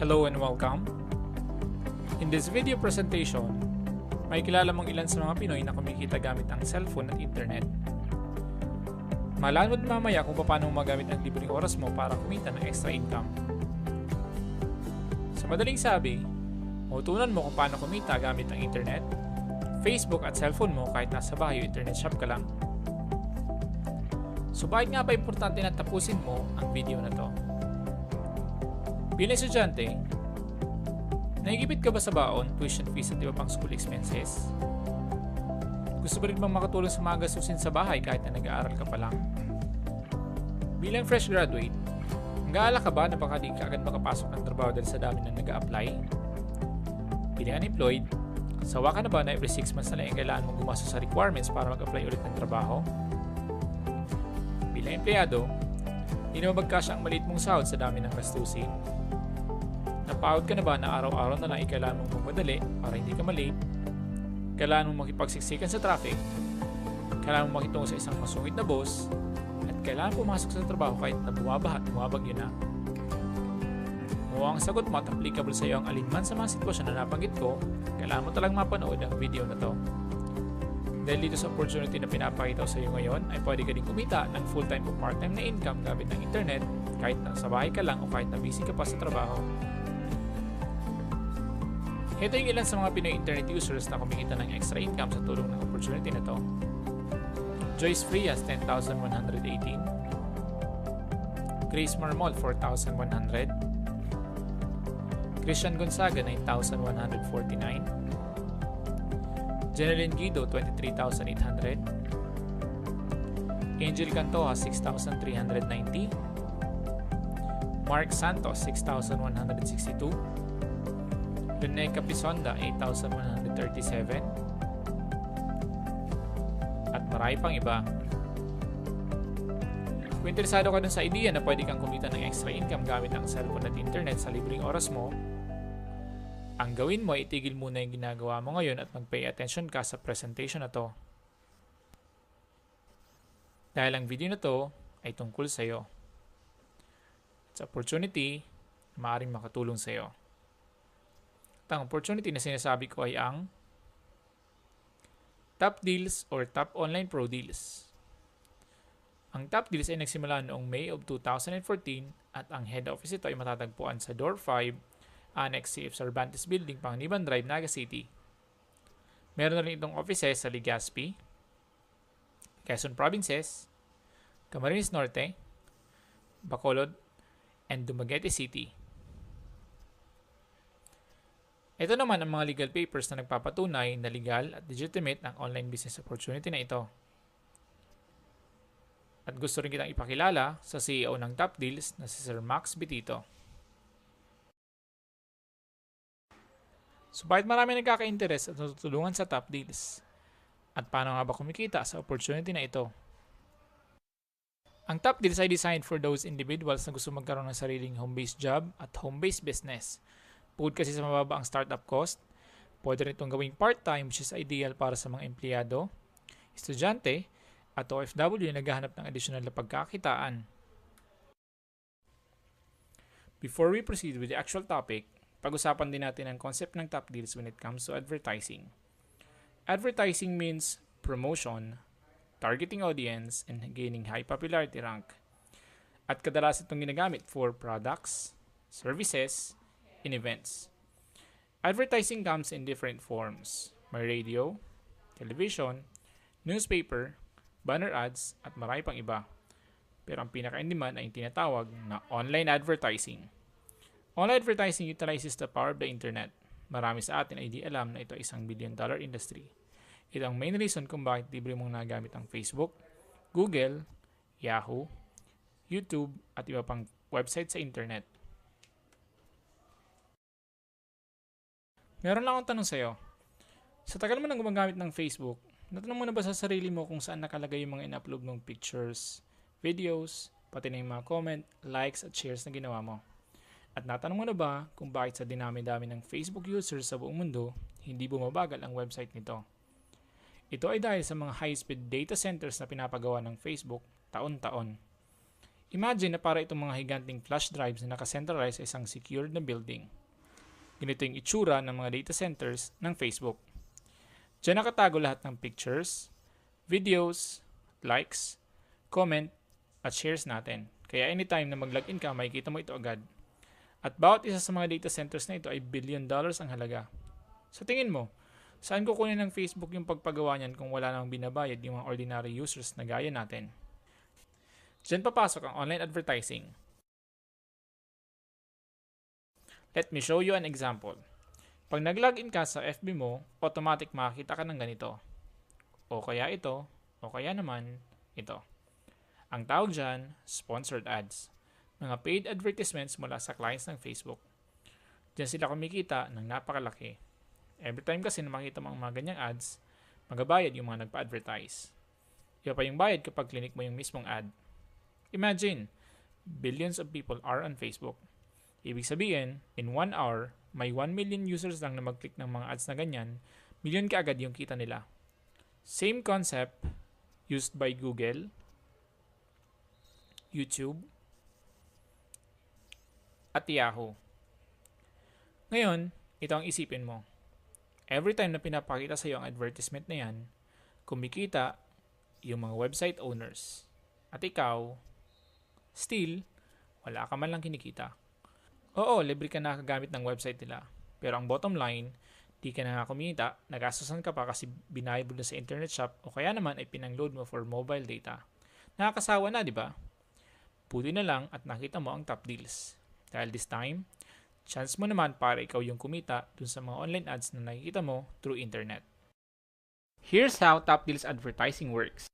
Hello and welcome. In this video presentation, may kilala mong ilan sa mga Pinoy na kumikita gamit ang cellphone at internet. Malaman mo mamaya kung paano magamit ang libreng oras mo para kumita ng extra income. Sa madaling sabi, matutunan mo kung paano kumita gamit ang internet, Facebook at cellphone mo kahit nasa bahay o internet shop ka lang. So bakit nga ba importante na tapusin mo ang video na to? Bilang estudyante, naigipit ka ba sa baon, tuition fees at iba pang school expenses? Gusto ba rin bang makatulong sa mga gastusin sa bahay kahit na nag-aaral ka pa lang? Bilang fresh graduate, nag-aalala ka ba na baka di ka agad makapasok ng trabaho dahil sa dami na nag-a-apply? Bilang unemployed, sawa ka na ba na every 6 months na lang kailangan mong gumastos sa requirements para mag-apply ulit ng trabaho? Bilang empleyado, hindi na magkasya ang maliit mong sahod sa dami ng gastusin. Napagod ka na ba na araw-araw na lang kailangan mong magmadali para hindi ka malate? Kailangan mong makipagsiksikan sa traffic? Kailangan mong makitungo sa isang masungit na boss? At kailangan pumasok sa trabaho kahit na bumabaha at bumabagyo na? Kung ang sagot mo at applicable sa iyo ang alinman sa mga sitwasyon na nabanggit ko, kailangan mo talagang mapanood ang video na to. Dahil dito sa opportunity na pinapakita ko sa iyo ngayon ay pwede ka din kumita ng full-time o part-time na income gamit ng internet kahit na sa bahay ka lang o kahit na busy ka pa sa trabaho. Ito yung ilan sa mga Pinoy internet users na kumikita ng extra income sa tulong ng opportunity na to. Joyce Frias 10,118, Grace Marmol 4,100, Christian Gonzaga 9,149, Jeneline Guido 23,800, Angel Cantoja 6,390, Mark Santos 6,162, Rene Capisonda 8,137, at marami pang iba. Kung interesado ka dun sa idea na pwede kang kumita ng extra income gamit ang cellphone at internet sa libreng oras mo, ang gawin mo ay itigil muna yung ginagawa mo ngayon at mag-pay attention ka sa presentation na to. Dahil ang video na to ay tungkol sa iyo. It's opportunity na maaaring makatulong sa iyo. Ang opportunity na sinasabi ko ay ang Top Deals or Top Online Pro Deals. Ang Top Deals ay nagsimula noong May of 2014 at ang head office ito ay matatagpuan sa Door 5, Annex CF Cervantes Building, Panganiban Drive, Naga City. Meron na rin itong offices sa Legazpi, Quezon Provinces, Camarines Norte, Bacolod, and Dumaguete City. Ito naman ang mga legal papers na nagpapatunay na legal at legitimate ang online business opportunity na ito. At gusto rin kitang ipakilala sa CEO ng Top Deals na si Sir Max Betito. So bakit marami nagkaka-interest at natutulungan sa Top Deals? At paano nga ba kumikita sa opportunity na ito? Ang Top Deals ay designed for those individuals na gusto magkaroon ng sariling home-based job at home-based business. Bukod kasi sa mababa ang startup cost, pwede rin itong gawing part-time which is ideal para sa mga empleyado, estudyante, at OFW na naghahanap ng additional na pagkakitaan. Before we proceed with the actual topic, pag-usapan din natin ang concept ng Top Deals when it comes to advertising. Advertising means promotion, targeting audience, and gaining high popularity rank. At kadalasan itong ginagamit for products, services, in events. Advertising comes in different forms. May radio, television, newspaper, banner ads, at marami pang iba. Pero ang pinaka-in-demand ay yung tinatawag na online advertising. Online advertising utilizes the power of the internet. Marami sa atin ay di alam na ito ay $1 billion industry. Ito ang main reason kung bakit libre mong nagamit ang Facebook, Google, Yahoo, YouTube, at iba pang website sa internet. Meron lang akong tanong sa'yo. Sa tagal mo nang gumagamit ng Facebook, natanong mo na ba sa sarili mo kung saan nakalagay yung mga in-upload mong pictures, videos, pati na yung mga comment, likes at shares na ginawa mo? At natanong mo na ba kung bakit sa dinami-dami ng Facebook users sa buong mundo, hindi bumabagal ang website nito? Ito ay dahil sa mga high-speed data centers na pinapagawa ng Facebook taon-taon. Imagine na para itong mga higanting flash drives na nakacentralize sa isang secured na building. Ganito yung itsura ng mga data centers ng Facebook. Diyan nakatago lahat ng pictures, videos, likes, comment, at shares natin. Kaya anytime na mag-login ka, makikita mo ito agad. At bawat isa sa mga data centers na ito ay $1 billion ang halaga. Sa tingin mo, saan kukunin ng Facebook yung pagpagawa niyan kung wala namang binabayad yung mga ordinary users na gaya natin? Diyan papasok ang online advertising. Let me show you an example. Pag nag-login ka sa FB mo, automatic makakita ka ng ganito. O kaya ito, o kaya naman ito. Ang tawag dyan, sponsored ads. Mga paid advertisements mula sa clients ng Facebook. Diyan sila kumikita ng napakalaki. Every time kasi na makita mo ang mga ganyang ads, magabayad yung mga nagpa-advertise. Iba pa yung bayad kapag clinic mo yung mismong ad. Imagine, billions of people are on Facebook. Ibig sabihin, in 1 hour, may 1 million users lang na mag-click ng mga ads na ganyan, milyon ka agad yung kita nila. Same concept used by Google, YouTube, at Yahoo. Ngayon, ito ang isipin mo. Every time na pinapakita sa iyo ang advertisement na yan, kumikita yung mga website owners. At ikaw, still, wala ka man lang kinikita. Oo, libre ka nakagamit ng website nila. Pero ang bottom line, di ka na kumita, nagastusan ka pa kasi binayad mo na sa internet shop o kaya naman ay pinang-load mo for mobile data. Nakakasawa na, di ba? Buti na lang at nakita mo ang top deals. Dahil this time, chance mo naman para ikaw yung kumita dun sa mga online ads na nakikita mo through internet. Here's how top deals advertising works.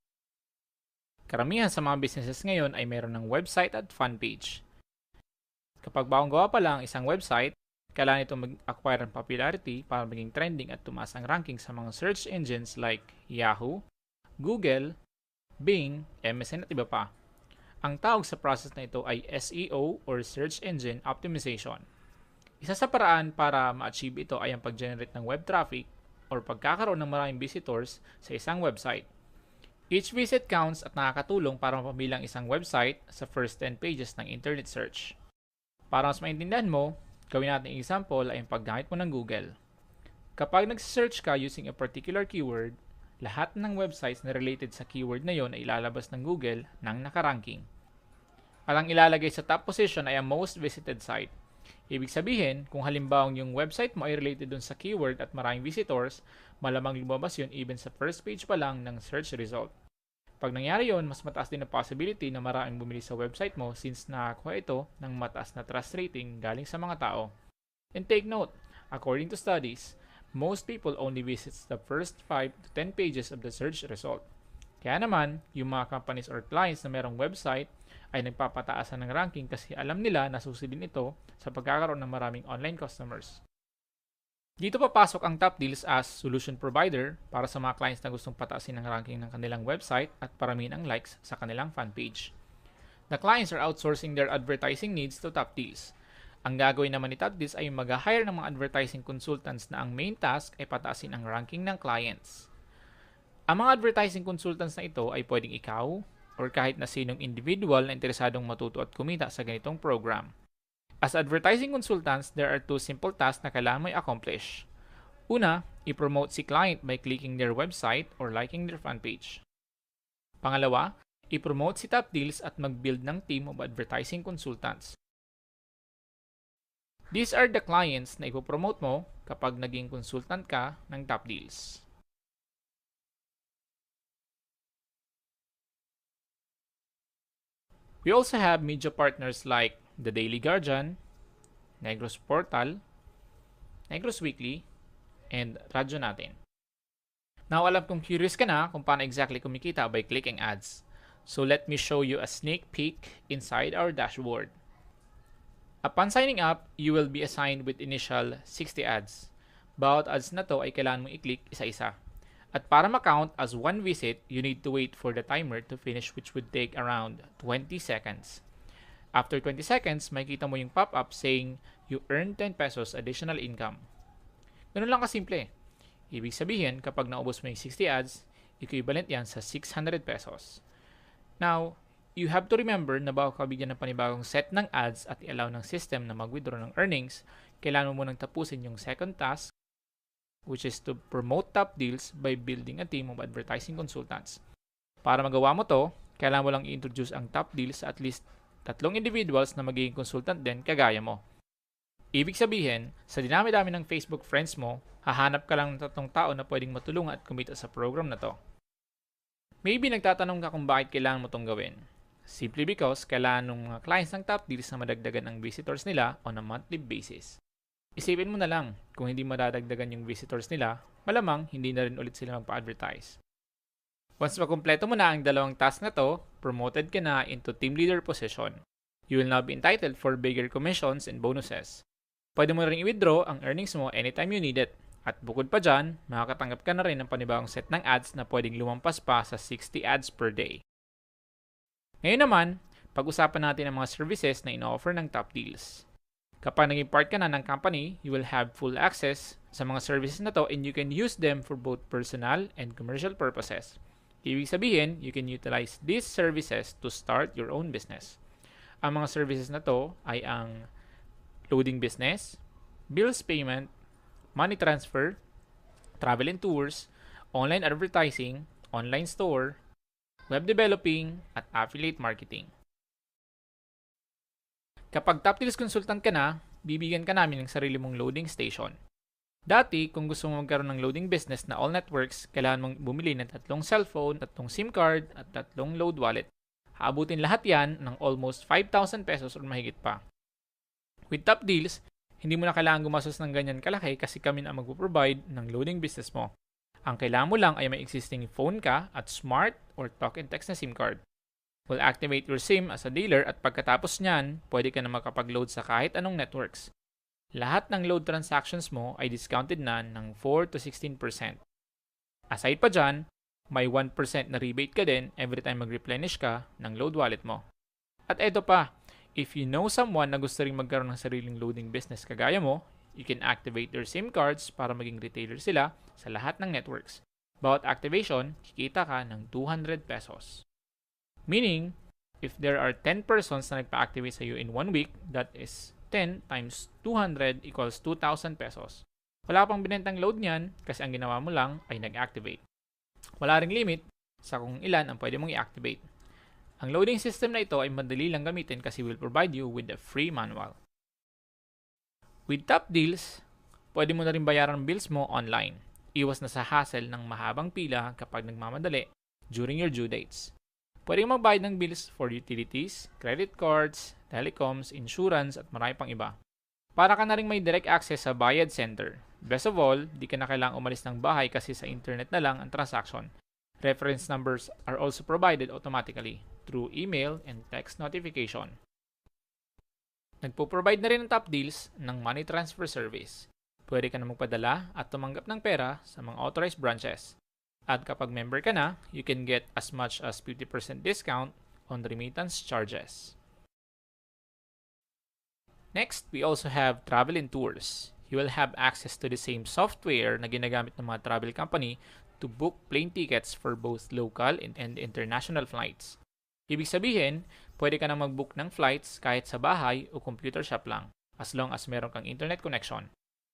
Karamihan sa mga businesses ngayon ay meron ng website at fan page. Kapag bagong gawa pa lang isang website, kailangan ito mag-acquire ng popularity para maging trending at tumaas ang ranking sa mga search engines like Yahoo, Google, Bing, MSN at iba pa. Ang tawag sa process na ito ay SEO or Search Engine Optimization. Isa sa paraan para ma-achieve ito ay ang pag-generate ng web traffic or pagkakaroon ng maraming visitors sa isang website. Each visit counts at nakakatulong para mapabilang isang website sa first 10 pages ng internet search. Para mas maintindihan mo, gawin natin ang example ay ang paggamit mo ng Google. Kapag nag-search ka using a particular keyword, lahat ng websites na related sa keyword na yon ay ilalabas ng Google ng nakaranking. At ang ilalagay sa top position ay ang most visited site. Ibig sabihin, kung halimbawa yung website mo ay related dun sa keyword at maraming visitors, malamang lumabas yun even sa first page pa lang ng search result. Pag nangyari yun, mas mataas din ang possibility na maraming bumili sa website mo since nakakuha ito ng mataas na trust rating galing sa mga tao. And take note, according to studies, most people only visits the first 5 to 10 pages of the search result. Kaya naman, yung mga companies or clients na merong website ay nagpapataasan ng ranking kasi alam nila na susilin ito sa pagkakaroon ng maraming online customers. Dito papasok ang top deals as solution provider para sa mga clients na gustong pataasin ang ranking ng kanilang website at paramihin ang likes sa kanilang fan page. The clients are outsourcing their advertising needs to top deals. Ang gagawin naman ni top deals ay mag-hire ng mga advertising consultants na ang main task ay pataasin ang ranking ng clients. Ang mga advertising consultants na ito ay pwedeng ikaw or kahit na sinong individual na interesadong matuto at kumita sa ganitong program. As advertising consultants, there are 2 simple tasks na kailangan mo i-accomplish. Una, i-promote si client by clicking their website or liking their fan page. Pangalawa, i-promote si top deals at mag-build ng team of advertising consultants. These are the clients na ipopromote mo kapag naging consultant ka ng top deals. We also have media partners like The Daily Guardian, Negros Portal, Negros Weekly, and Radyo Natin. Now, alam kong curious ka na kung paano exactly kumikita by clicking ads. So let me show you a sneak peek inside our dashboard. Upon signing up, you will be assigned with initial 60 ads. Bawat ads na to ay kailangan mong i-click isa-isa. At para ma-count as one visit, you need to wait for the timer to finish which would take around 20 seconds. After 20 seconds, makikita mo yung pop-up saying you earned 10 pesos additional income. Ganun lang kasimple. Ibig sabihin, kapag naubos mo yung 60 ads, equivalent yan sa 600 pesos. Now, You have to remember na bago ka bigyan ng panibagong set ng ads at i-allow ng system na mag-withdraw ng earnings, kailangan mo munang tapusin yung second task, which is to promote top deals by building a team of advertising consultants. Para magawa mo to, kailangan mo lang i-introduce ang top deals sa at least 3 individuals na magiging consultant din kagaya mo. Ibig sabihin, sa dinami-dami ng Facebook friends mo, hahanap ka lang ng 3 tao na pwedeng matulungan at kumita sa program na to. Maybe nagtatanong ka kung bakit kailangan mo tong gawin. Simply because kailangan ng mga clients ng top deals na madagdagan ang visitors nila on a monthly basis. Isipin mo na lang, kung hindi madadagdagan yung visitors nila, malamang hindi na rin ulit sila magpa-advertise. Once makumpleto mo na ang 2 task na to, promoted ka na into team leader position. You will now be entitled for bigger commissions and bonuses. Pwede mo rin i-withdraw ang earnings mo anytime you need it. At bukod pa dyan, makakatanggap ka na rin ng panibagong set ng ads na pwedeng lumampas pa sa 60 ads per day. Ngayon naman, pag-usapan natin ang mga services na ino-offer ng top deals. Kapag naging part ka na ng company, you will have full access sa mga services na to and you can use them for both personal and commercial purposes. Ibig sabihin, you can utilize these services to start your own business. Ang mga services na to ay ang loading business, bills payment, money transfer, travel and tours, online advertising, online store, web developing, at affiliate marketing. Kapag top deals consultant ka na, bibigyan ka namin ng sarili mong loading station. Dati, kung gusto mo magkaroon ng loading business na all networks, kailangan mong bumili ng 3 cellphone, 3 SIM card, at 3 load wallet. Haabutin lahat yan ng almost 5,000 pesos or mahigit pa. With top deals, hindi mo na kailangan gumastos ng ganyan kalaki kasi kami na magpo-provide ng loading business mo. Ang kailangan mo lang ay may existing phone ka at smart or talk and text na SIM card. We'll activate your SIM as a dealer at pagkatapos niyan, pwede ka na makapag-load sa kahit anong networks. Lahat ng load transactions mo ay discounted na ng 4 to 16%. Aside pa dyan, may 1% na rebate ka din every time mag-replenish ka ng load wallet mo. At eto pa, if you know someone na gusto ring magkaroon ng sariling loading business kagaya mo, you can activate their SIM cards para maging retailer sila sa lahat ng networks. Bawat activation, kikita ka ng 200 pesos. Meaning, if there are 10 persons na nagpa-activate sa iyo in 1 week, that is 10 times 200 equals 2,000 pesos. Wala pang binentang load niyan kasi ang ginawa mo lang ay nag-activate. Wala ring limit sa kung ilan ang pwede mong i-activate. Ang loading system na ito ay madali lang gamitin kasi will provide you with a free manual. With top deals, pwede mo na rin bayaran ang bills mo online. Iwas na sa hassle ng mahabang pila kapag nagmamadali during your due dates. Pwede mong magbayad ng bills for utilities, credit cards, telecoms, insurance at marami pang iba. Para ka na rin may direct access sa bayad center. Best of all, di ka na kailangang umalis ng bahay kasi sa internet na lang ang transaction. Reference numbers are also provided automatically through email and text notification. Nagpo-provide na rin ng top deals ng money transfer service. Pwede ka na magpadala at tumanggap ng pera sa mga authorized branches. At kapag member ka na, you can get as much as 50% discount on remittance charges. Next, we also have travel and tours. You will have access to the same software na ginagamit ng mga travel company to book plane tickets for both local and international flights. Ibig sabihin, pwede ka na mag-book ng flights kahit sa bahay o computer shop lang, as long as meron kang internet connection.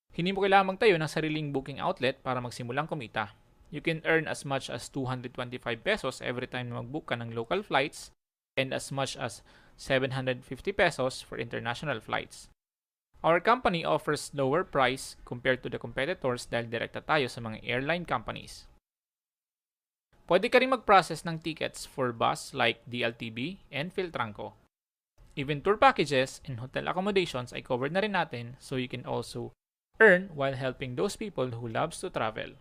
Hindi mo kailangang magtayo ng sariling booking outlet para magsimulang kumita. You can earn as much as 225 pesos every time na mag-book ka ng local flights and as much as 750 pesos for international flights. Our company offers lower price compared to the competitors dahil direkta tayo sa mga airline companies. Pwede ka rin mag-process ng tickets for bus like DLTB and Philtranco. Even tour packages and hotel accommodations ay covered na rin natin so you can also earn while helping those people who loves to travel.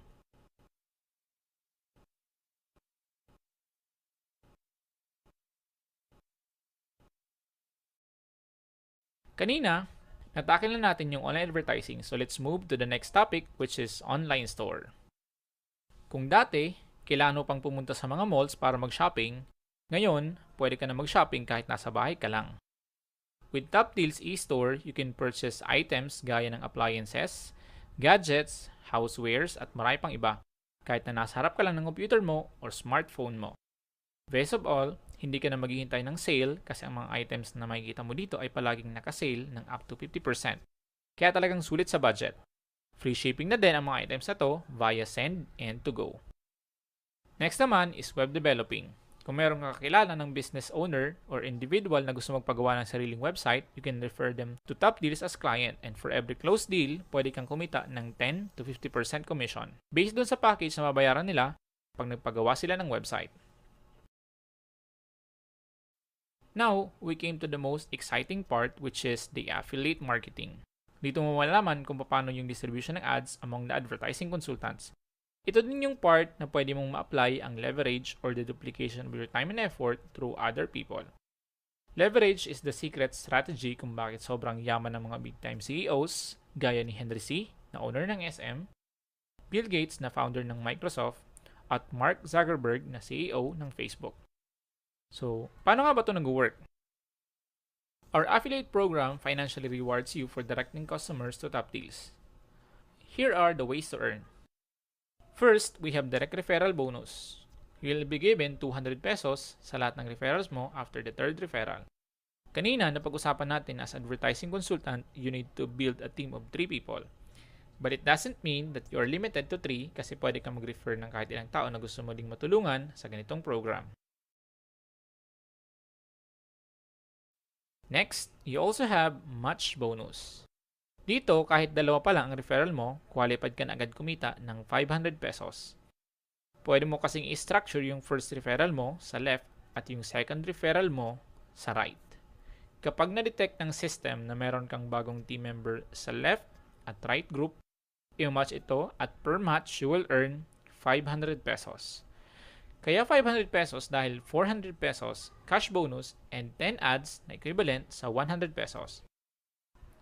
Kanina, natakil na natin yung online advertising so let's move to the next topic which is online store. Kung dati, kailangan mo pang pumunta sa mga malls para mag-shopping, ngayon, pwede ka na mag-shopping kahit nasa bahay ka lang. With Top Deals e-store, you can purchase items gaya ng appliances, gadgets, housewares at marami pang iba, kahit na nasa harap ka lang ng computer mo or smartphone mo. Best of all, Hindi ka na maghihintay ng sale kasi ang mga items na makikita mo dito ay palaging naka-sale ng up to 50%. Kaya talagang sulit sa budget. Free shipping na din ang mga items na to via Send and To Go. Next naman is web developing. Kung meron kang kakilala ng business owner or individual na gusto magpagawa ng sariling website, you can refer them to Top Deals as client, and for every closed deal, pwede kang kumita ng 10 to 50% commission based dun sa package na mabayaran nila pag nagpagawa sila ng website. Now, we came to the most exciting part, which is the affiliate marketing. Dito mo malalaman kung paano yung distribution ng ads among the advertising consultants. Ito din yung part na pwede mong ma-apply ang leverage or the duplication of your time and effort through other people. Leverage is the secret strategy kung bakit sobrang yaman ng mga big-time CEOs gaya ni Henry C., na owner ng SM, Bill Gates, na founder ng Microsoft, at Mark Zuckerberg, na CEO ng Facebook. So, paano nga ba ito nag-work? Our affiliate program financially rewards you for directing customers to Top Deals. Here are the ways to earn. First, we have direct referral bonus. You'll be given 200 pesos sa lahat ng referrals mo after the third referral. Kanina, napag-usapan natin as advertising consultant, you need to build a team of 3 people. But it doesn't mean that you're limited to 3 kasi pwede kang mag-refer ng kahit ilang tao na gusto mo ding matulungan sa ganitong program. Next, you also have match bonus. Dito, kahit 2 pa lang ang referral mo, qualified ka na agad kumita ng 500 pesos. Pwede mo kasing i-structure yung first referral mo sa left at yung second referral mo sa right. Kapag na-detect ng system na meron kang bagong team member sa left at right group, i-match ito at per match you will earn 500 pesos. Kaya 500 pesos dahil 400 pesos cash bonus and 10 ads na equivalent sa 100 pesos.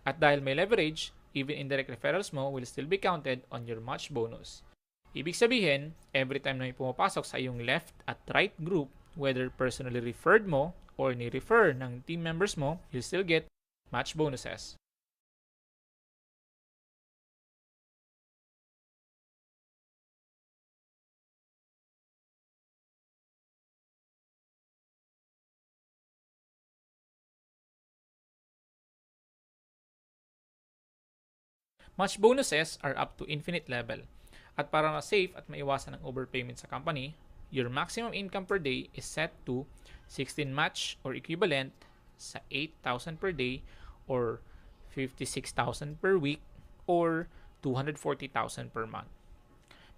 At dahil may leverage, even indirect referrals mo will still be counted on your match bonus. Ibig sabihin, every time na may pumapasok sa iyong left at right group, whether personally referred mo or ni-refer ng team members mo, you'll still get match bonuses. Match bonuses are up to infinite level. At para ma-safe at maiwasan ang overpayment sa company, your maximum income per day is set to 16 match or equivalent sa 8,000 per day or 56,000 per week or 240,000 per month.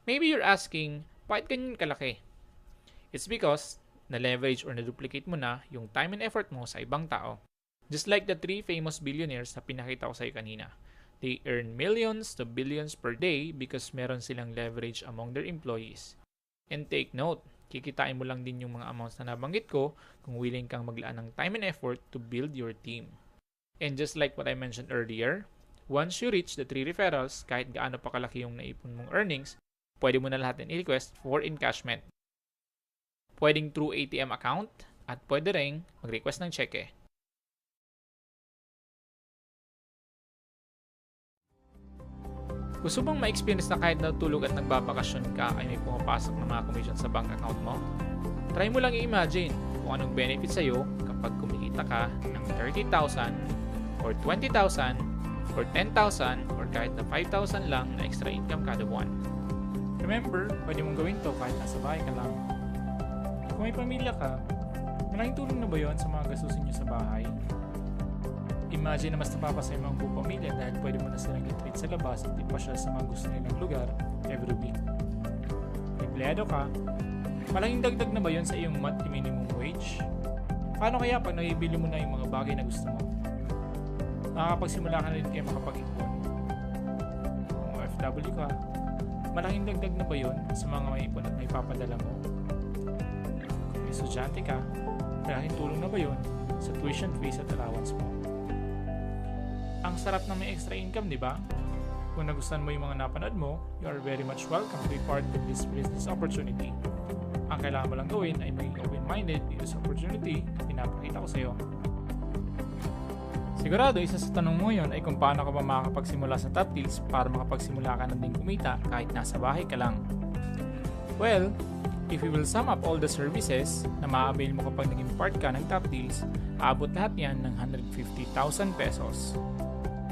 Maybe you're asking, bakit ganyan kalaki? It's because na-leverage or na-duplicate mo na yung time and effort mo sa ibang tao. Just like the 3 famous billionaires na pinakita ko sa iyo kanina. They earn millions to billions per day because meron silang leverage among their employees. And take note, kikitain mo lang din yung mga amounts na nabanggit ko kung willing kang maglaan ng time and effort to build your team. And just like what I mentioned earlier, once you reach the 3 referrals, kahit gaano pa kalaki yung naipon mong earnings, pwede mo na lahat i-request for encashment. Pwedeng through ATM account at pwede ring mag-request ng cheque. Gusto bang ma-experience na kahit natulog at nagbabakasyon ka ay may pumapasok na mga commission sa bank account mo? Try mo lang i-imagine kung anong benefit sa'yo kapag kumikita ka ng 30,000 or 20,000 or 10,000 or kahit na 5,000 lang na extra income kada buwan. Remember, pwede mong gawin to kahit nasa bahay ka lang. Kung may pamilya ka, malaking tulong na ba yun sa mga gastusin nyo sa bahay? Imagine na mas napapasaya mo ang buong pamilya dahil pwede mo na silang i-treat sa labas at ipasyal sa mga gusto nilang lugar every week. Empleyado ka, malaking dagdag na ba yun sa iyong monthly minimum wage? Paano kaya pag nabibili mo na yung mga bagay na gusto mo? Makakapagsimula ka na rin kayo makapag-ipon. Kung OFW ka, malaking dagdag na ba yun sa mga maipon at may papadala mo? Kung estudyante ka, malaking tulong na ba yun sa tuition fees at allowance mo? Ang sarap na may extra income, di ba? Kung nagustuhan mo yung mga napanood mo, you are very much welcome to be part of this business opportunity. Ang kailangan mo lang gawin ay maging open-minded dito sa opportunity na pinapakita ko sa iyo. Sigurado, isa sa tanong mo yun ay kung paano ka ba makakapagsimula sa Top Deals para makapagsimula ka na din kumita kahit nasa bahay ka lang. Well, If we will sum up all the services na ma-avail mo kapag naging part ka ng Top Deals, aabot lahat yan ng 150,000 pesos.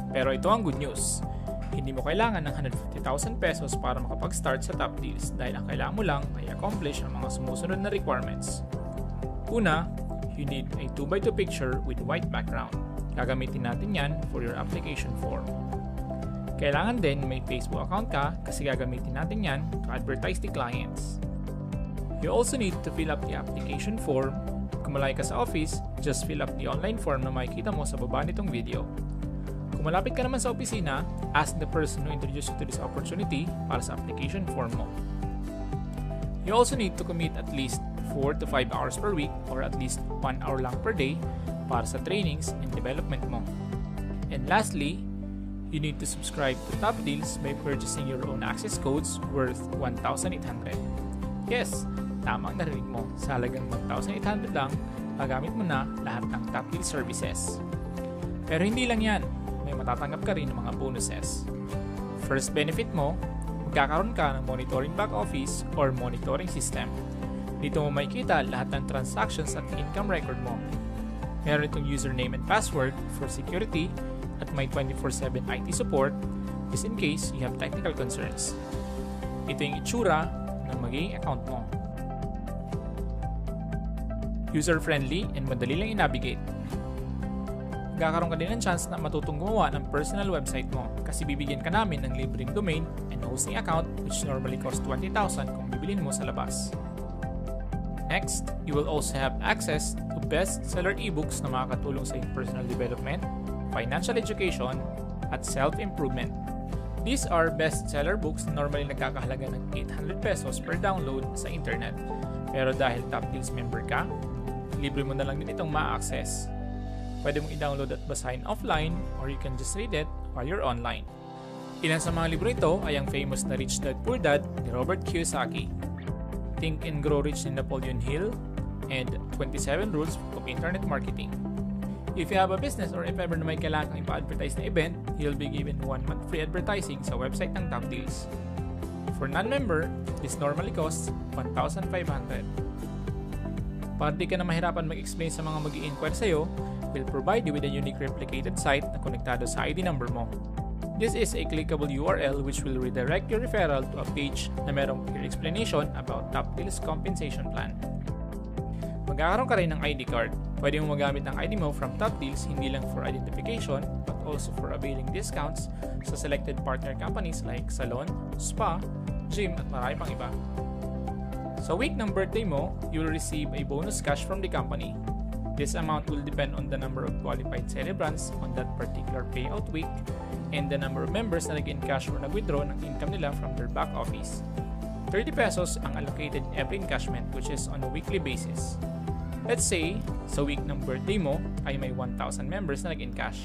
Pero ito ang good news. Hindi mo kailangan ng 150,000 pesos para makapag-start sa Top Deals dahil ang kailangan mo lang ay accomplish ang mga sumusunod na requirements. Una, you need a 2x2 picture with white background. Gagamitin natin yan for your application form. Kailangan din may Facebook account ka kasi gagamitin natin yan to advertise the clients. You also need to fill up the application form. Kung malay ka sa office, just fill up the online form na makikita mo sa baba nitong video. Kung malapit ka naman sa opisina, ask the person who introduced you to this opportunity para sa application form mo. You also need to commit at least 4 to 5 hours per week or at least 1 hour lang per day para sa trainings and development mo. And lastly, you need to subscribe to Top Deals by purchasing your own access codes worth 1,800. Yes, tama ang narinig mo. Sa halagang 1,800 lang, magamit mo na lahat ng Top Deals services. Pero hindi lang yan, may matatanggap ka rin ng mga bonuses. First benefit mo, magkakaroon ka ng monitoring back office or monitoring system. Dito mo makikita lahat ng transactions at income record mo. Meron itong username and password for security at may 24/7 IT support just in case you have technical concerns. Ito yung itsura ng magiging account mo. User-friendly and madali lang i-navigate. Magkakaroon ka din ng chance na matutong gumawa ng personal website mo kasi bibigyan ka namin ng libreng domain and hosting account which normally cost 20,000 kung bibilin mo sa labas. Next, you will also have access to best-seller ebooks na makakatulong sa iyong personal development, financial education, at self-improvement. These are best-seller books na normally nagkakahalaga ng 800 pesos per download sa internet. Pero dahil Top Deals member ka, libre mo na lang din itong ma-access. Pwede mong i-download at basahin offline or you can just read it while you're online. Ilan sa mga libro ito ay ang famous na Rich Dad Poor Dad ni Robert Kiyosaki, Think and Grow Rich ni Napoleon Hill, and 27 Rules of Internet Marketing. If you have a business or if ever na may kailangan kang ipa-advertise na event, you'll be given 1 month free advertising sa website ng Top Deals. For non-member, this normally costs 1,500. Para di ka na mahirapan mag-explain sa mga mag-i-inquire sa'yo, we'll provide you with a unique replicated site na konektado sa ID number mo. This is a clickable URL which will redirect your referral to a page na merong clear explanation about Top Deals compensation plan. Magkakaroon ka rin ng ID card. Pwede mong magamit ang ID mo from Top Deals hindi lang for identification but also for availing discounts sa selected partner companies like salon, spa, gym at marami pang iba. Sa week ng birthday mo, you will receive a bonus cash from the company. This amount will depend on the number of qualified celebrants on that particular payout week and the number of members na nag-encash or nag-withdraw ng income nila from their back office. 30 pesos ang allocated every encashment which is on a weekly basis. Let's say, sa week ng birthday mo ay may 1,000 members na nag-encash.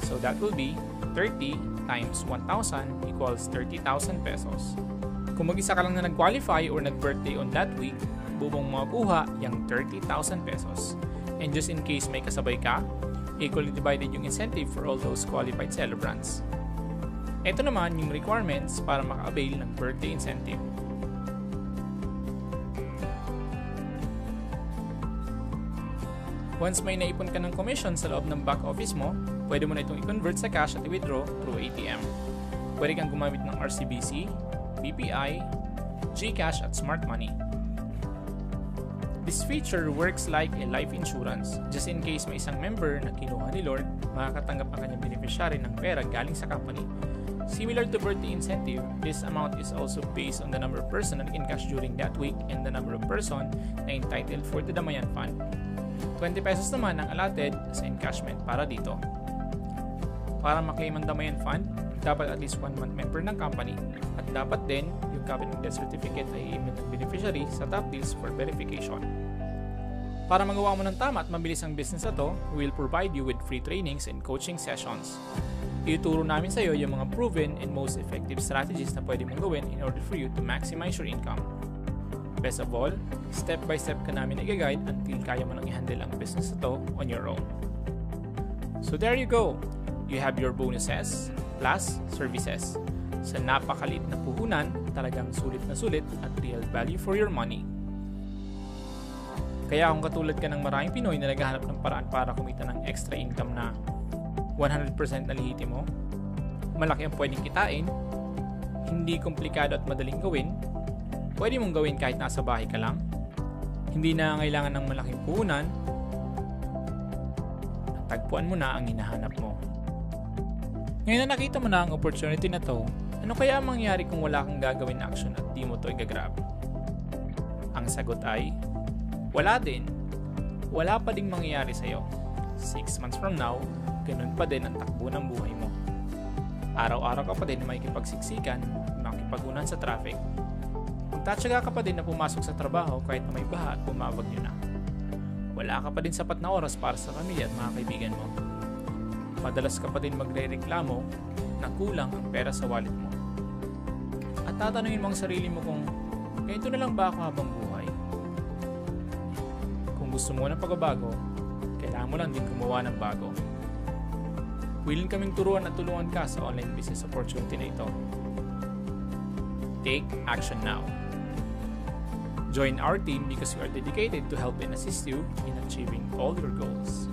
So that will be 30 times 1,000 equals 30,000 pesos. Kung mag-isa ka lang na nag-qualify or nag-birthday on that week, bubong makuha yung 30,000 pesos. And just in case may kasabay ka, equally divided yung incentive for all those qualified celebrants. Ito naman yung requirements para maka-avail ng birthday incentive. Once may naipon ka ng commission sa loob ng back office mo, pwede mo na itong i-convert sa cash at i-withdraw through ATM. Pwede kang gumamit ng RCBC, BPI, GCash at Smart Money. This feature works like a life insurance. Just in case may isang member na kinuha ni Lord, makakatanggap ang kanyang beneficiary ng pera galing sa company. Similar to birthday incentive, this amount is also based on the number of person na nag-encash during that week and the number of person na entitled for the Damayan Fund. 20 pesos naman ang allotted sa encashment para dito. Para maklaim ang Damayan Fund, dapat at least 1 month member ng company at dapat din yung copy ng death certificate ay i-email ng beneficiary sa Top Deals for verification. Para magawa mo ng tama at mabilis ang business na to, we will provide you with free trainings and coaching sessions. Ituturo namin sa iyo yung mga proven and most effective strategies na pwede mong gawin in order for you to maximize your income. Best of all, step by step ka namin i-guide until kaya mo nang i-handle ang business na to on your own. So there you go! You have your bonuses plus services. Sa napakaliit na puhunan, talagang sulit na sulit at real value for your money. Kaya kung katulad ka ng maraming Pinoy na naghahanap ng paraan para kumita ng extra income na 100% na lehitimo, malaki ang pwedeng kitain, hindi komplikado at madaling gawin, pwede mong gawin kahit nasa bahay ka lang, hindi na kailangan ng malaking puhunan, tagpuan mo na ang hinahanap mo. Ngayon na nakita mo na ang opportunity na to, ano kaya ang mangyayari kung wala kang gagawin action at di mo to igagrab? Ang sagot ay, wala din. Wala pa ding mangyayari sa'yo. 6 months from now, ganun pa din ang takbo ng buhay mo. Araw-araw ka pa din na makikipagsiksikan, makipagunan sa traffic. Magtatsaga ka pa din na pumasok sa trabaho kahit na may baha at bumabagyo na. Wala ka pa din sapat na oras para sa pamilya at mga kaibigan mo. Madalas ka pa din magre-reklamo na kulang ang pera sa wallet mo. At tatanungin mo ang sarili mo kung ganito na lang ba ako habang buhay? Kung gusto mo ng pagbabago, kailangan mo lang din gumawa ng bago. Willing kaming turuan at tulungan ka sa online business opportunity na ito. Take action now. Join our team because we are dedicated to help and assist you in achieving all your goals.